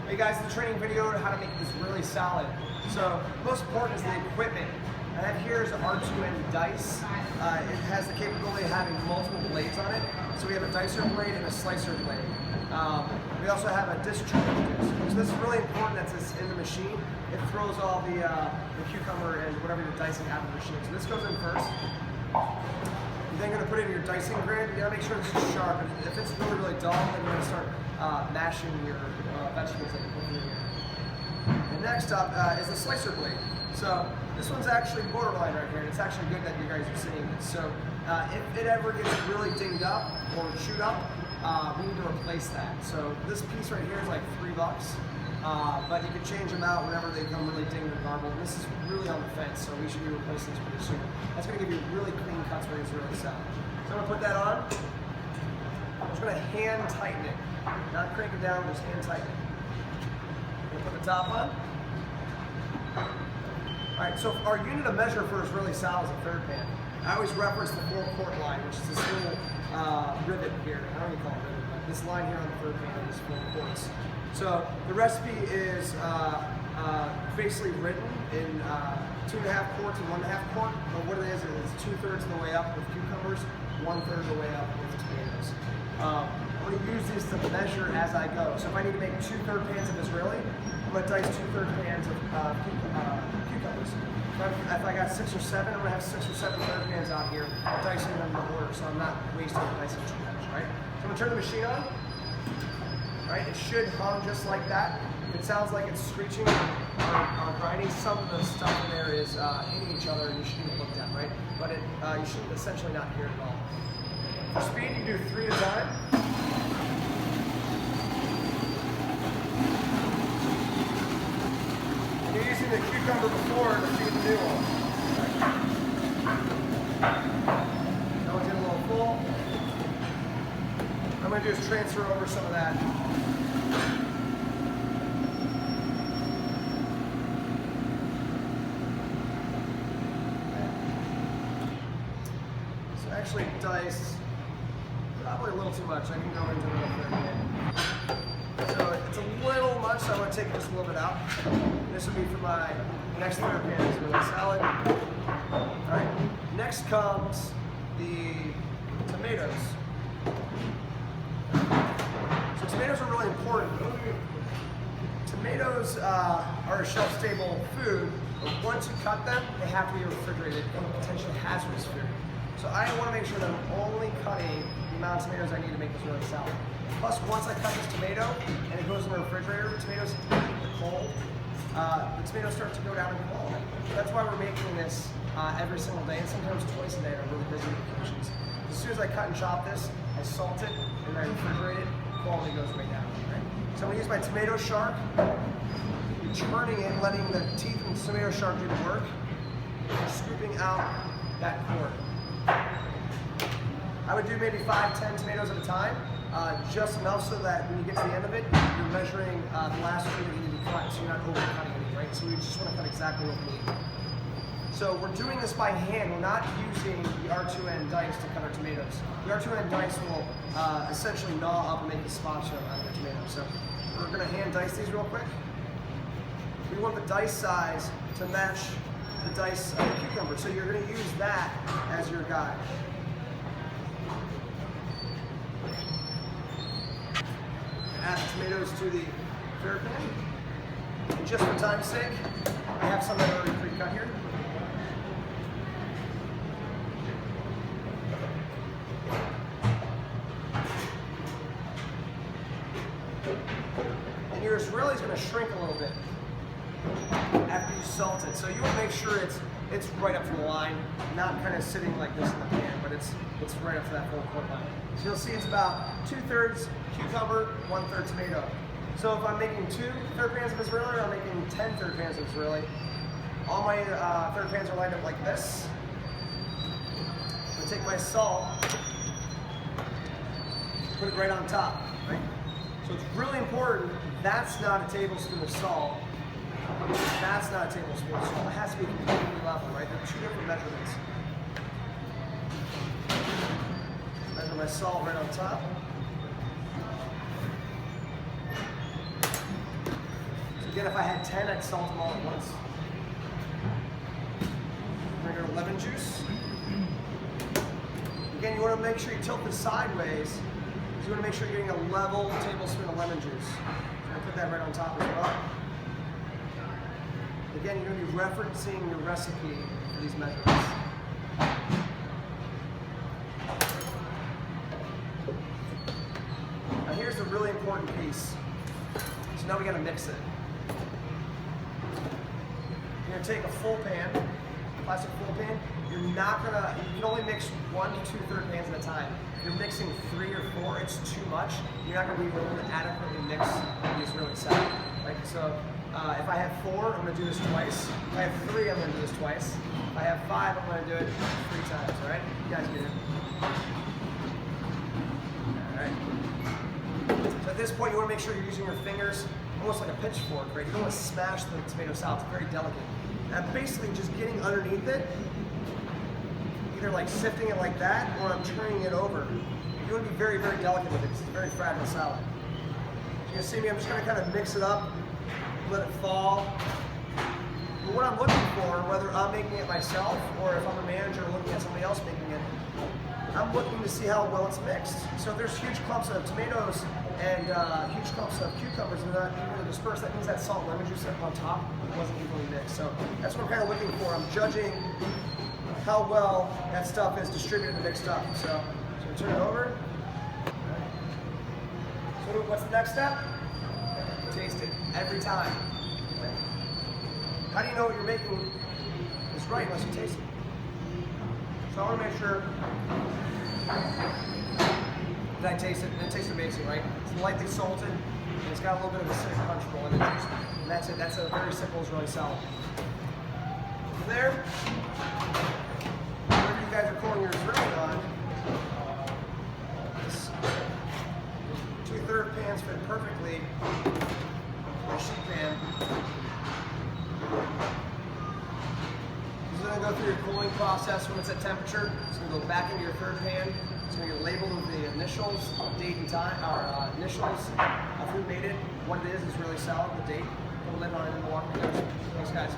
Hey guys, the training video on how to make this really solid. So most important is the equipment. I have here is an R2N dice. It has the capability of having multiple blades on it. So we have a dicer blade and a slicer blade. We also have a disc disc. So this is really important that it's in the machine. It throws all the cucumber and whatever you're dicing out of the machine. So this goes in first. You're then going to put it in your dicing grid. You got to make sure this is sharp. And if it's really, really dull, then you're going to start mashing your vegetables that you put in here. And next up is the slicer blade. So this one's actually borderline right here, and it's actually good that you guys are seeing this. So if it ever gets really dinged up or chewed up, we need to replace that. So this piece right here is like $3, but you can change them out whenever they become really dinged or garbled. And this is really on the fence, so we should be replacing this pretty soon. That's going to give you really clean cuts where it's really sound. So I'm going to put that on. I'm just going to hand tighten it. Not crank it down, just hand tighten it. We'll put the top on. Alright, so our unit of measure for is really solid is a third pan. I always reference the 4-quart line, which is this little rivet here. I don't even call it rivet, but this line here on the third pan is 4 quarts. So the recipe is basically written in 2.5 quarts and 1.5 quart. But what it is 2/3 of the way up with cucumbers, 1/3 of the way up with tomatoes. I'm going to use these to measure as I go. So if I need to make 2 third pans of Israeli, I'm going to dice 2 third pans of cucumbers. If I got 6 or 7, I'm going to have 6 or 7 third pans out here, dicing them in order, so I'm not wasting dicing too much, right? So I'm going to turn the machine on. Right? It should hum just like that. If it sounds like it's screeching or grinding, some of the stuff in there is hitting each other, and you shouldn't look at, right? But you should essentially not hear it at all. For speed, you do 3 at a time. And you're using the cucumber before to feed the new one. That one's getting a little full. What I'm going to do is transfer over some of that. So actually dice probably a little too much. I can go into another third pan. So it's a little much, so I'm going to take just a little bit out. This will be for my next third pan. It's really solid. Alright, next comes the tomatoes. So tomatoes are really important. Tomatoes are a shelf-stable food, but once you cut them, they have to be refrigerated and potentially hazardous food. So I want to make sure that I'm only cutting the amount of tomatoes I need to make this really solid. Plus, once I cut this tomato and it goes in the refrigerator, the tomatoes heat the cold. The tomatoes start to go down in quality. That's why we're making this every single day, and sometimes twice a day on really busy occasions. As soon as I cut and chop this, I salt it and I refrigerate it. Quality goes way down. Right? So I'm going to use my tomato shark. You're churning it, letting the teeth and the tomato shark do the work. You're scooping out that core. I would do maybe 5-10 tomatoes at a time, just enough so that when you get to the end of it, you're measuring the last few that you need to cut, so you're not over-cutting any, right? So we just want to cut exactly what we need. So we're doing this by hand. We're not using the R2N dice to cut our tomatoes. The R2N dice will essentially gnaw up and make a spatula out of the tomatoes. So we're going to hand dice these real quick. We want the dice size to match the dice of the cucumber. So you're going to use that as your guide. Add the tomatoes to the third pan. And just for time's sake, I have some that are already pre-cut here. And your Israeli is going to shrink a little bit after you salt it. So you want to make sure it's right up to the line, not kind of sitting like this in the pan, but it's right up to that 4-quart line. So you'll see it's about 2/3 cucumber, 1/3 tomato. So if I'm making 2 third pans of Israeli, or I'm making 10 third pans of Israeli, all my third pans are lined up like this. I'm going to take my salt, put it right on top, right? So it's really important, that's not a tablespoon of salt. That's not a tablespoon of salt. It has to be completely level, right? They're 2 different measurements. Measure my salt right on top. Again, if I had 10, I'd salt them all at once. Bring our lemon juice. Again, you want to make sure you tilt this sideways, because you want to make sure you're getting a level tablespoon of lemon juice. So I'm going to put that right on top as well. Again, you're going to be referencing your recipe for these measurements. Now here's the really important piece. So now we got to mix it. You're going to take a full pan, plastic full pan. You're not going to, you can only mix 1 to 2/3 pans at a time. If you're mixing 3 or 4, it's too much. You're not going to be able to adequately mix these really salad. Right? So if I have 4, I'm going to do this twice. If I have 3, I'm going to do this twice. If I have 5, I'm going to do it 3 times. All right? You guys get it. All right. So at this point, you want to make sure you're using your fingers almost like a pitchfork, right? You don't want to smash the tomato salad. It's very delicate. And I'm basically just getting underneath it, either like sifting it like that, or I'm turning it over. You want to be very, very delicate with it because it's a very fragile salad. You can see me, I'm just going to kind of mix it up, let it fall. But what I'm looking for, whether I'm making it myself or if I'm a manager looking at somebody else making it, I'm looking to see how well it's mixed. So if there's huge clumps of tomatoes and huge clumps of cucumbers and not evenly dispersed, that means that salt and lemon juice on top wasn't evenly mixed. So that's what I'm kind of looking for. I'm judging how well that stuff is distributed and mixed up. So turn it over. So what's the next step? Taste it every time. How do you know what you're making is right unless you taste it? So I want to make sure that I taste it, and it tastes amazing, right? It's lightly salted, and it's got a little bit of acidic punch roll in it. And that's it. That's a very simple Israeli salad. From there, whatever you guys are cooling your Israeli on, this 2/3 pans fit perfectly in a sheet pan. This is going to go through your cooling process when it's at temperature. It's going to go back into your third pan. It's going to get labeled with the initials, date and time, or initials of who made it, what it is really salad, the date, put a lid on it, and walk it. Thanks, guys.